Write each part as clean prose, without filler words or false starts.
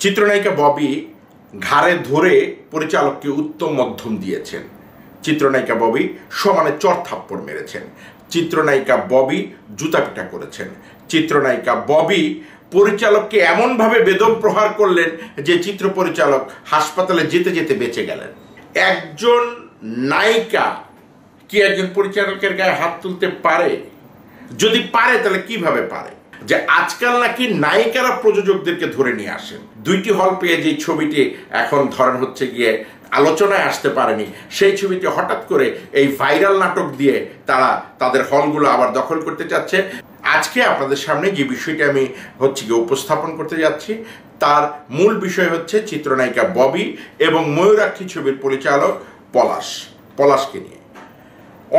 চিত্রনায়িকা ববি ঘাড়ে ধরে পরিচালককে উত্তম মধ্যম দিয়েছেন। চিত্রনায়িকা ববি সমানে চর থাপ্পড় মেরেছেন। চিত্রনায়িকা ববি জুতাপিটা করেছেন। চিত্রনায়িকা ববি পরিচালককে এমনভাবে বেদম প্রহার করলেন যে চিত্র পরিচালক হাসপাতালে যেতে যেতে বেঁচে গেলেন। একজন নায়িকা কি একজন পরিচালকের গায়ে হাত তুলতে পারে? যদি পারে তাহলে কিভাবে পারে? যে আজকাল নাকি নায়িকারা প্রযোজকদেরকে ধরে নিয়ে আসেন। 2টি হল পেয়ে যে ছবিটি এখন ধরেন হচ্ছে গিয়ে আলোচনায় আসতে পারেনি, সেই ছবিটি হঠাৎ করে এই ভাইরাল নাটক দিয়ে তারা তাদের হলগুলো আবার দখল করতে চাচ্ছে। আজকে আপনাদের সামনে যে বিষয়টি আমি হচ্ছে গিয়ে উপস্থাপন করতে যাচ্ছি তার মূল বিষয় হচ্ছে চিত্রনায়িকা ববি এবং ময়ূরাক্ষী ছবির পরিচালক পলাশকে নিয়ে।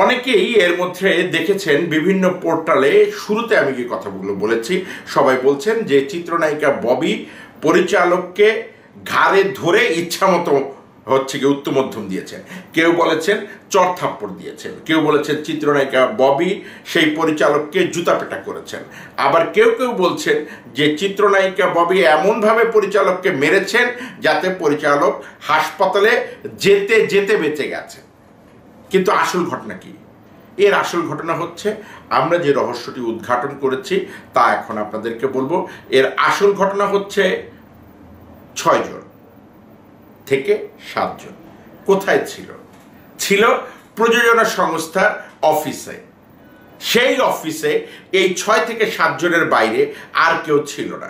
অনেকেই এর মধ্যে দেখেছেন বিভিন্ন পোর্টালে, শুরুতে আমি যে কথাগুলো বলেছি সবাই বলছেন যে চিত্রনায়িকা ববি পরিচালককে ঘাড়ে ধরে ইচ্ছামতো হচ্ছে গিয়ে উত্তম মধ্যম দিয়েছেন। কেউ বলেছেন চর থাপ্পড় দিয়েছেন, কেউ বলেছেন চিত্রনায়িকা ববি সেই পরিচালককে জুতাপেটা করেছেন, আবার কেউ কেউ বলছেন যে চিত্রনায়িকা ববি এমনভাবে পরিচালককে মেরেছেন যাতে পরিচালক হাসপাতালে যেতে যেতে বেঁচে গেছে। কিন্তু আসল ঘটনা কি? এর আসল ঘটনা হচ্ছে আমরা যে রহস্যটি উদ্ঘাটন করেছি তা এখন আপনাদেরকে বলবো। এর আসল ঘটনা হচ্ছে 6 জন থেকে 7 জন কোথায় ছিল প্রযোজনা সংস্থার অফিসে। সেই অফিসে এই 6 থেকে 7 জনের বাইরে আর কেউ ছিল না।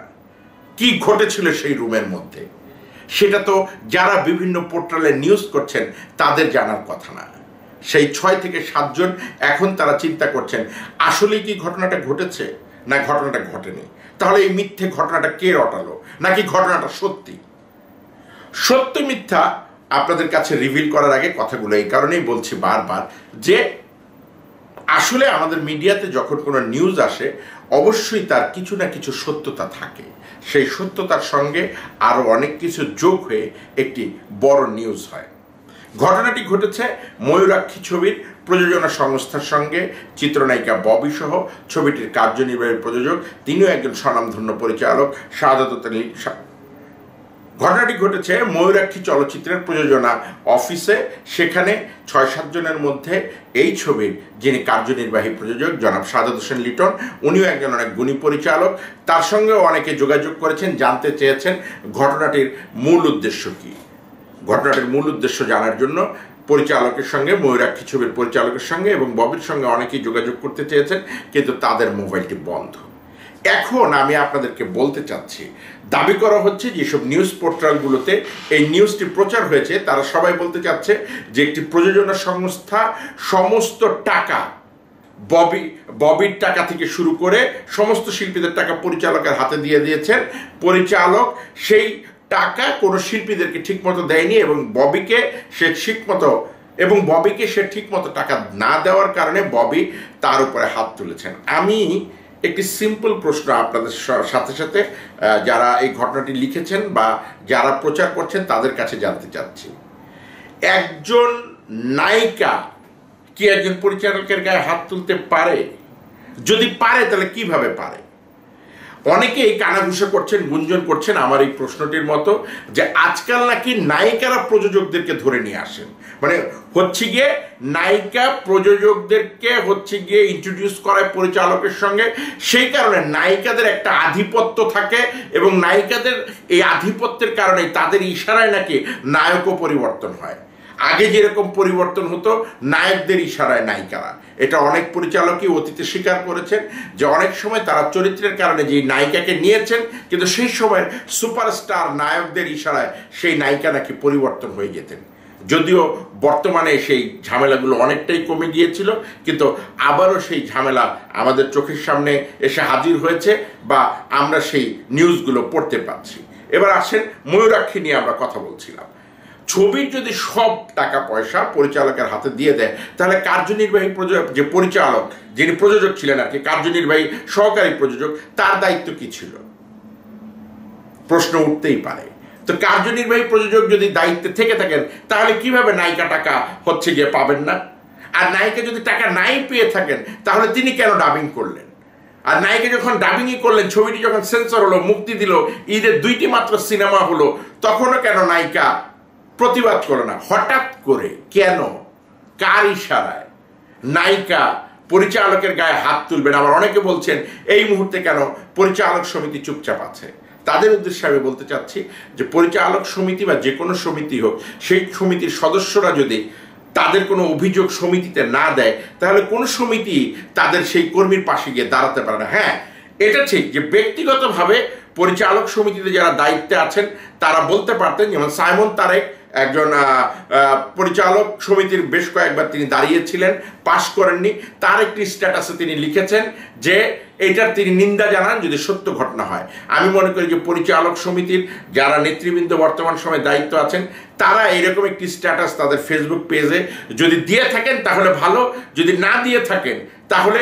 কি ঘটেছিল সেই রুমের মধ্যে সেটা তো যারা বিভিন্ন পোর্টালে নিউজ করছেন তাদের জানার কথা না। সেই 6 থেকে 7 জন এখন তারা চিন্তা করছেন আসলেই কি ঘটনাটা ঘটেছে না ঘটনাটা ঘটেনি। তাহলে এই মিথ্যে ঘটনাটা কে রটালো, নাকি ঘটনাটা সত্যি? সত্য মিথ্যা আপনাদের কাছে রিভিল করার আগে কথাগুলো এই কারণেই বলছি বারবার যে আসলে আমাদের মিডিয়াতে যখন কোনো নিউজ আসে অবশ্যই তার কিছু না কিছু সত্যতা থাকে। সেই সত্যতার সঙ্গে আরও অনেক কিছু যোগ হয়ে একটি বড় নিউজ হয়। ঘটনাটি ঘটেছে ময়ূরাক্ষী ছবির প্রযোজনা সংস্থার সঙ্গে। চিত্রনায়িকা ববি সহ ছবিটির কার্যনির্বাহী প্রযোজক, তিনিও একজন স্বনামধন্য পরিচালক, শাহাদাত আলী। ঘটনাটি ঘটেছে ময়ূরাক্ষী চলচ্চিত্রের প্রযোজনা অফিসে। সেখানে 6-7 জনের মধ্যে এই ছবির যিনি কার্যনির্বাহী প্রযোজক জনাব শাহাদাত হোসেন লিটন, উনিও একজন অনেক গুণী পরিচালক। তার সঙ্গেও অনেকে যোগাযোগ করেছেন, জানতে চেয়েছেন ঘটনাটির মূল উদ্দেশ্য কী। ঘটনাটির মূল উদ্দেশ্য জানার জন্য পরিচালকের সঙ্গে, ময়ূরাক্ষী ছবির পরিচালকের সঙ্গে এবং ববির সঙ্গে অনেকেই যোগাযোগ করতে চেয়েছেন, কিন্তু তাদের মোবাইলটি বন্ধ। এখন আমি আপনাদেরকে বলতে চাচ্ছি, দাবি করা হচ্ছে যেসব নিউজ পোর্টালগুলোতে এই নিউজটি প্রচার হয়েছে তারা সবাই বলতে চাচ্ছে যে একটি প্রযোজনা সংস্থা সমস্ত টাকা ববির টাকা থেকে শুরু করে সমস্ত শিল্পীদের টাকা পরিচালকের হাতে দিয়ে দিয়েছেন। পরিচালক সেই টাকা কোনো শিল্পীদেরকে ঠিকমতো দেয়নি এবং ববিকে সে ঠিকমতো টাকা না দেওয়ার কারণে ববি তার উপরে হাত তুলেছেন। আমি একটি সিম্পল প্রশ্ন আপনাদের সাথে সাথে যারা এই ঘটনাটি লিখেছেন বা যারা প্রচার করছেন তাদের কাছে জানতে চাচ্ছি, একজন নায়িকা কি একজন পরিচালকের গায়ে হাত তুলতে পারে? যদি পারে তাহলে কিভাবে পারে? অনেকেই কানাঘুষা করছেন, গুঞ্জন করছেন আমার এই প্রশ্নটির মতো যে আজকাল নাকি নায়িকারা প্রযোজকদেরকে ধরে নিয়ে আসেন। মানে হচ্ছে গিয়ে নায়িকা প্রযোজকদেরকে হচ্ছে গিয়ে ইন্ট্রোডিউস করায় পরিচালকের সঙ্গে। সেই কারণে নায়িকাদের একটা আধিপত্য থাকে এবং নায়িকাদের এই আধিপত্যের কারণে তাদের ইশারায় নাকি নায়কও পরিবর্তন হয়। আগে যেরকম পরিবর্তন হতো নায়কদের ইশারায় নায়িকারা, এটা অনেক পরিচালকই অতীতে স্বীকার করেছেন যে অনেক সময় তারা চরিত্রের কারণে যেই নায়িকাকে নিয়েছেন কিন্তু সেই সময় সুপারস্টার নায়কদের ইশারায় সেই নায়িকা নাকি পরিবর্তন হয়ে যেতেন। যদিও বর্তমানে সেই ঝামেলাগুলো অনেকটাই কমে গিয়েছিল, কিন্তু আবারও সেই ঝামেলা আমাদের চোখের সামনে এসে হাজির হয়েছে বা আমরা সেই নিউজগুলো পড়তে পাচ্ছি। এবার আসেন ময়ূরাক্ষী নিয়ে আমরা কথা বলছিলাম। ছবির যদি সব টাকা পয়সা পরিচালকের হাতে দিয়ে দেয় তাহলে কার্যনির্বাহী যে পরিচালক, যিনি প্রযোজক ছিলেন আর কি, কার্যনির্বাহী সহকারী প্রযোজক, তার দায়িত্ব কি ছিল? প্রশ্ন উঠতেই পারে। তো কার্যনির্বাহী প্রযোজক যদি দায়িত্বে থেকে থাকেন তাহলে কিভাবে নায়িকা টাকা হচ্ছে গিয়ে পাবেন না? আর নায়িকা যদি টাকা নাই পেয়ে থাকেন তাহলে তিনি কেন ডাবিং করলেন? আর নায়িকা যখন ডাবিংই করলেন, ছবিটি যখন সেন্সর হলো, মুক্তি দিল, ঈদের 2টি মাত্র সিনেমা হলো, তখনও কেন নায়িকা প্রতিবাদ করে না? হঠাৎ করে কেন, কার ইশারায় নায়িকা পরিচালকের গায়ে হাত তুলবেন? আবার অনেকে বলছেন এই মুহূর্তে কেন পরিচালক সমিতি চুপচাপ আছে। তাদের উদ্দেশ্যে আমি বলতে চাচ্ছি যে পরিচালক সমিতি বা যে কোনো সমিতি হোক, সেই সমিতির সদস্যরা যদি তাদের কোনো অভিযোগ সমিতিতে না দেয়, তাহলে কোন সমিতি তাদের সেই কর্মীর পাশে গিয়ে দাঁড়াতে পারে না। হ্যাঁ, এটা ঠিক যে ব্যক্তিগতভাবে পরিচালক সমিতিতে যারা দায়িত্বে আছেন তারা বলতে পারতেন, যেমন সাইমন তারেক একজন পরিচালক সমিতির বেশ কয়েকবার তিনি দাঁড়িয়েছিলেন, পাশ করেননি। তার একটি স্ট্যাটাসে তিনি লিখেছেন যে এটার তিনি নিন্দা জানান যদি সত্য ঘটনা হয়। আমি মনে করি যে পরিচালক সমিতির যারা নেতৃবৃন্দ বর্তমান সময়ে দায়িত্ব আছেন, তারা এরকম একটি স্ট্যাটাস তাদের ফেসবুক পেজে যদি দিয়ে থাকেন তাহলে ভালো, যদি না দিয়ে থাকেন তাহলে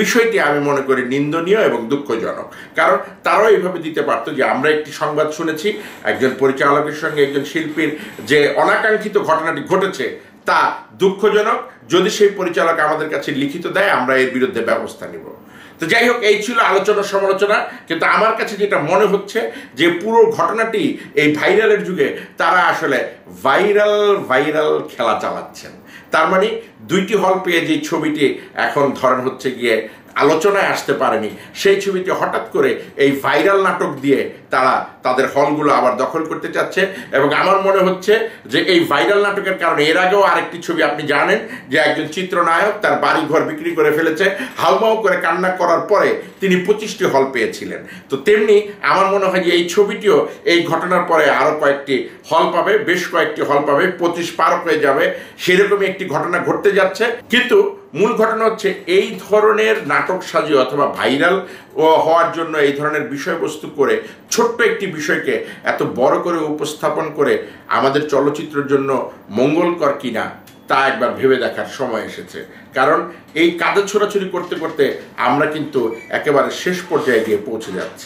বিষয়টি আমি মনে করি নিন্দনীয় এবং দুঃখজনক। কারণ তারাও এইভাবে দিতে পারতো যে আমরা একটি সংবাদ শুনেছি, একজন পরিচালকের সঙ্গে একজন শিল্পীর যে অনাকাঙ্ক্ষিত ঘটনাটি ঘটেছে তা দুঃখজনক, যদি সেই পরিচালক আমাদের কাছে লিখিত দেয় আমরা এর বিরুদ্ধে ব্যবস্থা নিব। তো যাই হোক, এই ছিল আলোচনা সমালোচনা। কিন্তু আমার কাছে যেটা মনে হচ্ছে যে পুরো ঘটনাটি এই ভাইরালের যুগে তারা আসলে ভাইরাল খেলা চালাচ্ছেন। তার মানে 2টি হল পেয়ে যে ছবিটি এখন ধরেন হচ্ছে গিয়ে আলোচনায় আসতে পারেনি, সেই ছবিটি হঠাৎ করে এই ভাইরাল নাটক দিয়ে তারা তাদের হলগুলো আবার দখল করতে চাচ্ছে। এবং আমার মনে হচ্ছে যে এই ভাইরাল নাটকের কারণে এর আগেও আরেকটি ছবি আপনি জানেন যে একজন চিত্রনায়ক তার বাড়ি ঘর বিক্রি করে ফেলেছে, হাউমাউ করে কান্না করার পরে তিনি 25টি হল পেয়েছিলেন। তো তেমনি আমার মনে হয় যে এই ছবিটিও এই ঘটনার পরে আরও কয়েকটি হল পাবে, বেশ কয়েকটি হল পাবে, 25 পার হয়ে যাবে, সেরকমই একটি ঘটনা ঘটতে যাচ্ছে। কিন্তু মূল ঘটনা হচ্ছে এই ধরনের নাটক সাজিয়ে অথবা ভাইরাল হওয়ার জন্য এই ধরনের বিষয়বস্তু করে ছোট্ট একটি বিষয়কে এত বড় করে উপস্থাপন করে আমাদের চলচ্চিত্রের জন্য মঙ্গলকর কিনা তা একবার ভেবে দেখার সময় এসেছে। কারণ এই কাদা ছোড়াছুড়ি করতে করতে আমরা কিন্তু একেবারে শেষ পর্যায়ে গিয়ে পৌঁছে যাচ্ছি।